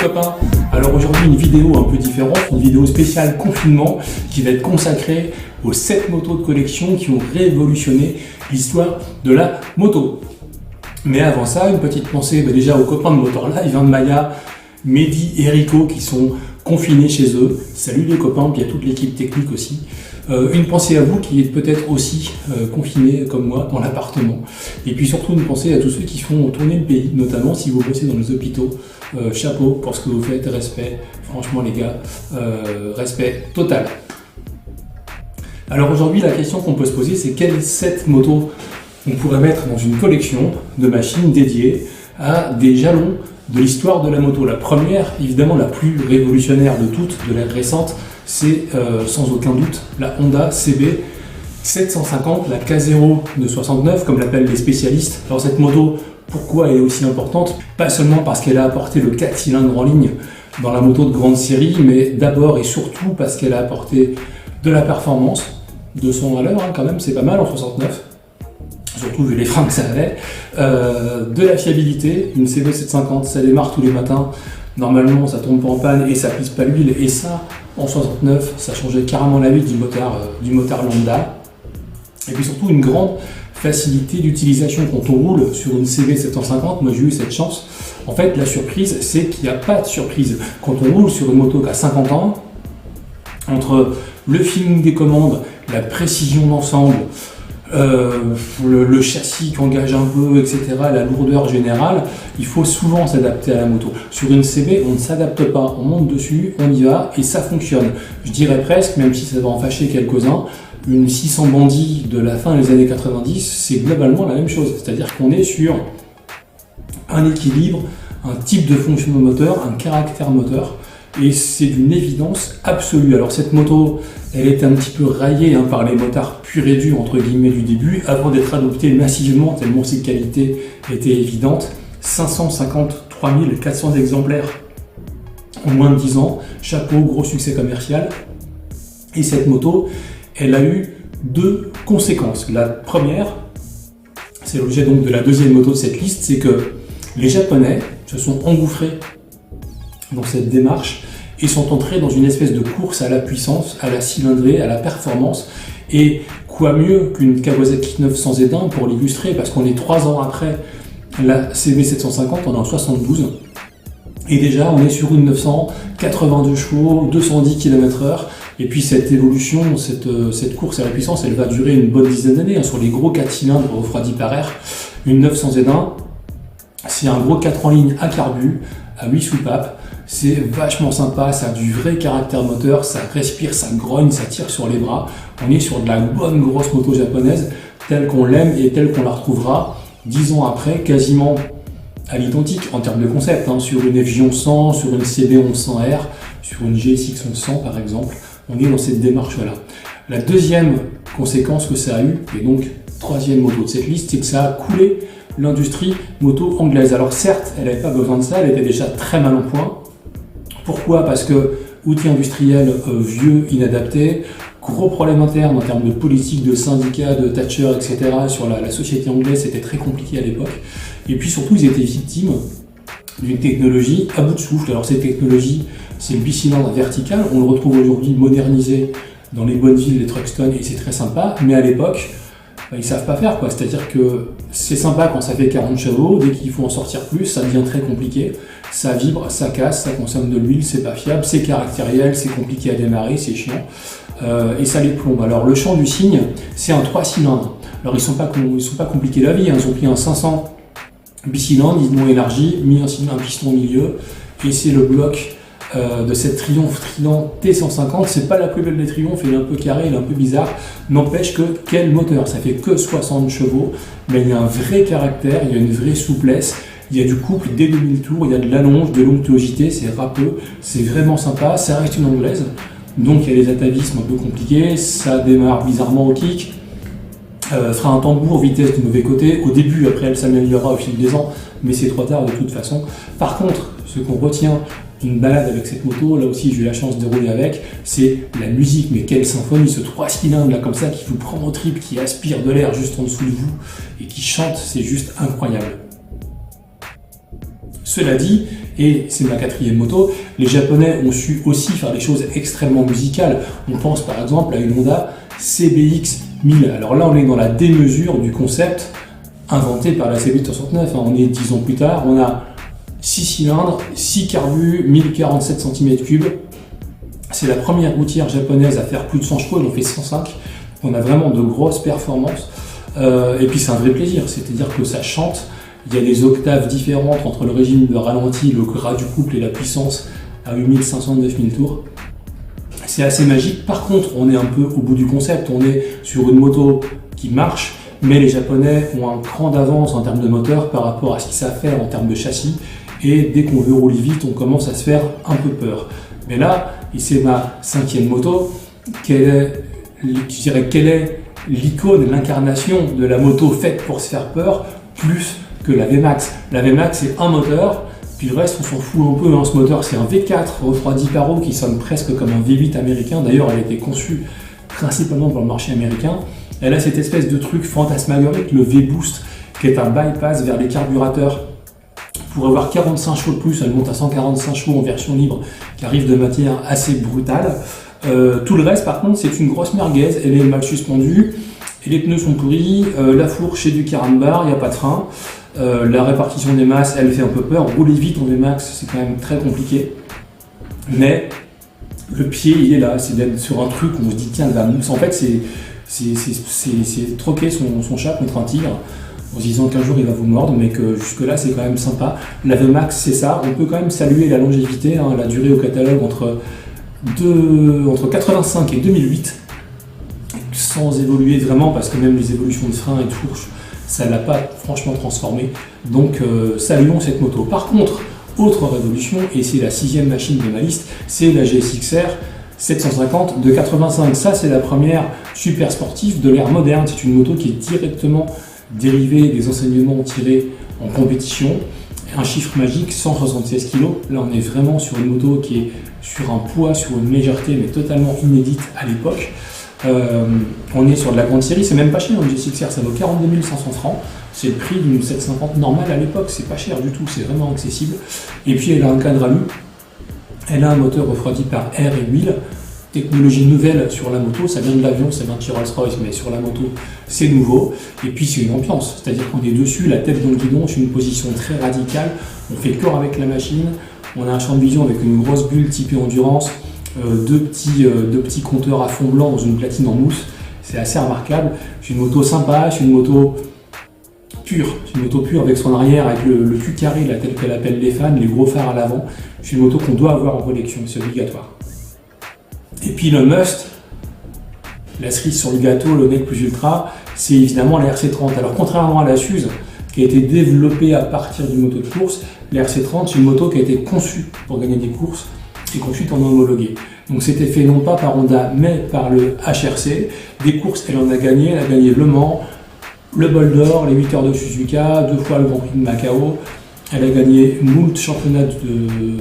copains, alors aujourd'hui une vidéo un peu différente, une vidéo spéciale confinement qui va être consacrée aux 7 motos de collection qui ont révolutionné l'histoire de la moto. Mais avant ça, une petite pensée déjà aux copains de Motor Live, de Maya, Mehdi et Rico qui sont confinés chez eux. Salut les copains, puis à toute l'équipe technique aussi. Une pensée à vous qui êtes peut-être aussi confinés comme moi dans l'appartement. Et puis surtout une pensée à tous ceux qui font tourner le pays, notamment si vous bossez dans les hôpitaux. Chapeau pour ce que vous faites, respect. Franchement les gars, respect total. Alors aujourd'hui la question qu'on peut se poser c'est quelles 7 motos on pourrait mettre dans une collection de machines dédiées à des jalons de l'histoire de la moto. La première, évidemment la plus révolutionnaire de toutes, de l'ère récente, c'est sans aucun doute la Honda CB 750, la K0 de 69, comme l'appellent les spécialistes. Alors cette moto, pourquoi elle est aussi importante? Pas seulement parce qu'elle a apporté le 4 cylindres en ligne dans la moto de grande série, mais d'abord et surtout parce qu'elle a apporté de la performance, 200 à l'heure quand même, c'est pas mal en 69. Surtout vu les freins que ça avait, de la fiabilité, une CB 750, ça démarre tous les matins, normalement ça tombe pas en panne et ça pisse pas l'huile, et ça, en 69, ça changeait carrément la vie du motard lambda, et puis surtout une grande facilité d'utilisation quand on roule sur une CB 750, moi j'ai eu cette chance, en fait la surprise c'est qu'il n'y a pas de surprise, quand on roule sur une moto qui a 50 ans, entre le feeling des commandes, la précision d'ensemble, le châssis qui engage un peu, etc., la lourdeur générale, il faut souvent s'adapter à la moto. Sur une CB, on ne s'adapte pas, on monte dessus, on y va et ça fonctionne. Je dirais presque, même si ça va en fâcher quelques-uns, une 600 bandit de la fin des années 90, c'est globalement la même chose. C'est-à-dire qu'on est sur un équilibre, un type de fonction moteur, un caractère moteur, et c'est d'une évidence absolue. Alors cette moto, elle était un petit peu raillée par les motards purs et durs entre guillemets du début, avant d'être adoptée massivement tellement ses qualités étaient évidentes. 553 400 exemplaires en moins de 10 ans, chapeau, gros succès commercial. Et cette moto, elle a eu 2 conséquences. La première, c'est l'objet donc de la deuxième moto de cette liste, c'est que les Japonais se sont engouffrés dans cette démarche et sont entrés dans une espèce de course à la puissance, à la cylindrée, à la performance. Et quoi mieux qu'une Kawasaki 900 Z1 pour l'illustrer, parce qu'on est 3 ans après la CB 750, on est en 72, et déjà on est sur une 900, 82 chevaux, 210 km/h, et puis cette évolution, cette course à la puissance, elle va durer une bonne dizaine d'années, sur les gros 4 cylindres refroidis par air. Une 900 Z1, c'est un gros 4 en ligne à carbu, à 8 soupapes. C'est vachement sympa, ça a du vrai caractère moteur, ça respire, ça grogne, ça tire sur les bras. On est sur de la bonne grosse moto japonaise, telle qu'on l'aime et telle qu'on la retrouvera 10 ans après, quasiment à l'identique en termes de concept, sur une FJ 1100, sur une CB 1100R, sur une GSX 1100 par exemple. On est dans cette démarche-là. La deuxième conséquence que ça a eu, et donc troisième moto de cette liste, c'est que ça a coulé l'industrie moto anglaise. Alors certes, elle n'avait pas besoin de ça, elle était déjà très mal en point. Pourquoi? Parce que outils industriels vieux, inadaptés, gros problèmes internes en termes de politique, de syndicats, de Thatcher, etc. Sur la société anglaise, c'était très compliqué à l'époque. Et puis surtout, ils étaient victimes d'une technologie à bout de souffle. Alors cette technologie, c'est le bicylindre vertical. On le retrouve aujourd'hui modernisé dans les bonnes villes, les Truxton, et c'est très sympa. Mais à l'époque, ils savent pas faire, quoi. C'est-à-dire que c'est sympa quand ça fait 40 chevaux, dès qu'il faut en sortir plus, ça devient très compliqué. Ça vibre, ça casse, ça consomme de l'huile, c'est pas fiable, c'est caractériel, c'est compliqué à démarrer, c'est chiant, et ça les plombe. Alors le champ du cygne, c'est un 3 cylindres. Alors ils sont pas compliqués la vie, ils ont pris un 500 bicylindres, ils l'ont élargi, mis un piston au milieu, et c'est le bloc de cette Triumph Trident T150. C'est pas la plus belle des Triumph, elle est un peu carrée, elle est un peu bizarre, n'empêche que quel moteur, ça fait que 60 chevaux, mais il y a un vrai caractère, il y a une vraie souplesse. Il y a du couple dès 2000 tours, il y a de l'allonge, de longévité, c'est râpeux, c'est vraiment sympa, ça reste une anglaise, donc il y a des atavismes un peu compliqués, ça démarre bizarrement au kick, fera un tambour, vitesse du mauvais côté, au début, après elle s'améliorera au fil des ans, mais c'est trop tard de toute façon. Par contre, ce qu'on retient d'une balade avec cette moto, là aussi j'ai eu la chance de rouler avec, c'est la musique, mais quelle symphonie, ce 3 cylindres là comme ça qui vous prend au trip, qui aspire de l'air juste en dessous de vous, et qui chante, c'est juste incroyable. Cela dit, et c'est ma 4e moto. Les Japonais ont su aussi faire des choses extrêmement musicales. On pense par exemple à une Honda CBX 1000. Alors là, on est dans la démesure du concept inventé par la CB69. On est 10 ans plus tard, on a 6 cylindres, 6 carbus, 1047 cm3. C'est la première routière japonaise à faire plus de 100 chevaux, ils en fait 105. On a vraiment de grosses performances. Et puis c'est un vrai plaisir, c'est-à-dire que ça chante. Il y a des octaves différentes entre le régime de ralenti, le gras du couple et la puissance à 8500-9000 tours. C'est assez magique. Par contre, on est un peu au bout du concept. On est sur une moto qui marche, mais les Japonais ont un cran d'avance en termes de moteur par rapport à ce qu'ils savent faire en termes de châssis. Et dès qu'on veut rouler vite, on commence à se faire un peu peur. Mais là, et c'est ma 5e moto, quelle est l'icône, l'incarnation de la moto faite pour se faire peur, plus que la VMAX. La VMAX, c'est un moteur, puis le reste, on s'en fout un peu. Ce moteur, c'est un V4 refroidi par eau qui sonne presque comme un V8 américain. D'ailleurs, elle a été conçue principalement pour le marché américain. Elle a cette espèce de truc fantasmagorique, le V-Boost, qui est un bypass vers les carburateurs. Pour avoir 45 chevaux de plus, elle monte à 145 chevaux en version libre, qui arrive de matière assez brutale. Tout le reste, par contre, c'est une grosse merguez. Elle est mal suspendue, et les pneus sont pourris, la fourche est du carambar, il n'y a pas de frein. La répartition des masses, elle fait un peu peur. Rouler vite en VMAX, c'est quand même très compliqué. Mais le pied, il est là. C'est d'être sur un truc où on se dit, tiens, la mousse. En fait, c'est troquer son chat contre un tigre, en se disant qu'un jour il va vous mordre, mais que jusque-là c'est quand même sympa. La VMAX, c'est ça. On peut quand même saluer la longévité. Elle a duré au catalogue entre 85 et 2008, sans évoluer vraiment, parce que même les évolutions de frein et de fourche, ça ne l'a pas franchement transformé. Donc saluons cette moto. Par contre, autre révolution, et c'est la 6e machine de ma liste, c'est la GSX-R 750 de 85. Ça, c'est la première super sportive de l'ère moderne. C'est une moto qui est directement dérivée des enseignements tirés en compétition. Un chiffre magique, 176 kg. Là, on est vraiment sur une moto qui est sur un poids, sur une légèreté, mais totalement inédite à l'époque. On est sur de la grande série, c'est même pas cher, une GSX-R, ça vaut 42 500 francs. C'est le prix d'une 750 normale à l'époque, c'est pas cher du tout, c'est vraiment accessible. Et puis elle a un cadre alu, elle a un moteur refroidi par air et huile. Technologie nouvelle sur la moto, ça vient de l'avion, ça vient de chez Rolls-Royce, mais sur la moto, c'est nouveau. Et puis c'est une ambiance, c'est-à-dire qu'on est dessus, la tête dans le guidon, c'est une position très radicale, on fait corps avec la machine, on a un champ de vision avec une grosse bulle typée endurance, deux petits compteurs à fond blanc dans une platine en mousse, c'est assez remarquable. C'est une moto sympa, c'est une moto pure, avec son arrière, avec le cul carré, là, tel qu'elle appelle les fans, les gros phares à l'avant. C'est une moto qu'on doit avoir en collection, c'est obligatoire. Et puis le must, la cerise sur le gâteau, le mec plus ultra, c'est évidemment la RC30. Alors contrairement à la Suze, qui a été développée à partir d'une moto de course, la RC30 c'est une moto qui a été conçue pour gagner des courses et qu'ensuite on a homologué. Donc c'était fait non pas par Honda mais par le HRC. Des courses elle en a gagné, elle a gagné Le Mans, le Bol d'Or, les 8 heures de Suzuka, 2 fois le Grand Prix de Macao. Elle a gagné moult championnats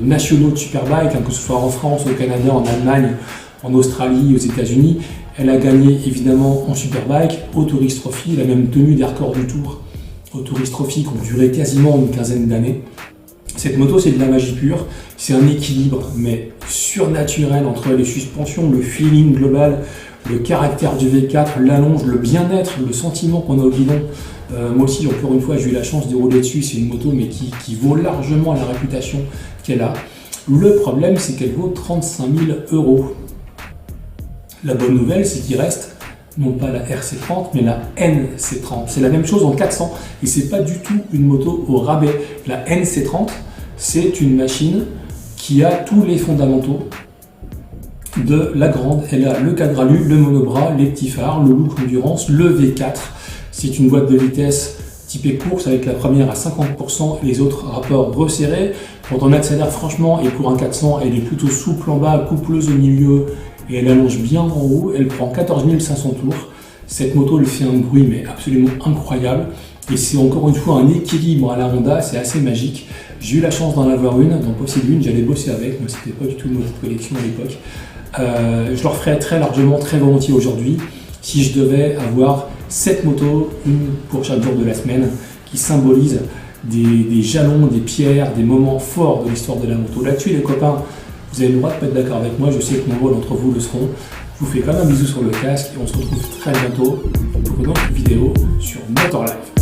nationaux de Superbike, que ce soit en France, au Canada, en Allemagne, en Australie, aux États-Unis. Elle a gagné évidemment en Superbike, au Tourist Trophy, elle a même tenu des records du Tour au Tourist Trophy qui ont duré quasiment une quinzaine d'années. Cette moto, c'est de la magie pure, c'est un équilibre, mais surnaturel entre les suspensions, le feeling global, le caractère du V4, l'allonge, le bien-être, le sentiment qu'on a au guidon. Moi aussi, encore une fois, j'ai eu la chance de rouler dessus, c'est une moto mais qui vaut largement la réputation qu'elle a. Le problème, c'est qu'elle vaut 35 000 €. La bonne nouvelle, c'est qu'il reste non pas la RC30, mais la NC30. C'est la même chose en 400, et c'est pas du tout une moto au rabais. La NC30, c'est une machine qui a tous les fondamentaux de la grande. Elle a le cadre alu, le monobras, les petits phares, le look endurance, le V4. C'est une boîte de vitesse typée course avec la première à 50% et les autres rapports resserrés. Quand on accélère franchement, et pour un 400, elle est plutôt souple en bas, coupleuse au milieu, et elle allonge bien en haut. Elle prend 14 500 tours. Cette moto, elle fait un bruit mais absolument incroyable. Et c'est encore une fois un équilibre à la Honda, c'est assez magique. J'ai eu la chance d'en avoir une, d'en posséder une, j'allais bosser avec, moi c'était pas du tout une moto de collection à l'époque. Je le referais très largement, très volontiers aujourd'hui, si je devais avoir 7 motos, une pour chaque jour de la semaine, qui symbolisent des jalons, des pierres, des moments forts de l'histoire de la moto. Là-dessus, les copains, vous avez le droit de pas être d'accord avec moi, je sais que nombreux d'entre vous le seront. Je vous fais quand même un bisou sur le casque et on se retrouve très bientôt pour une autre vidéo sur Motor Life.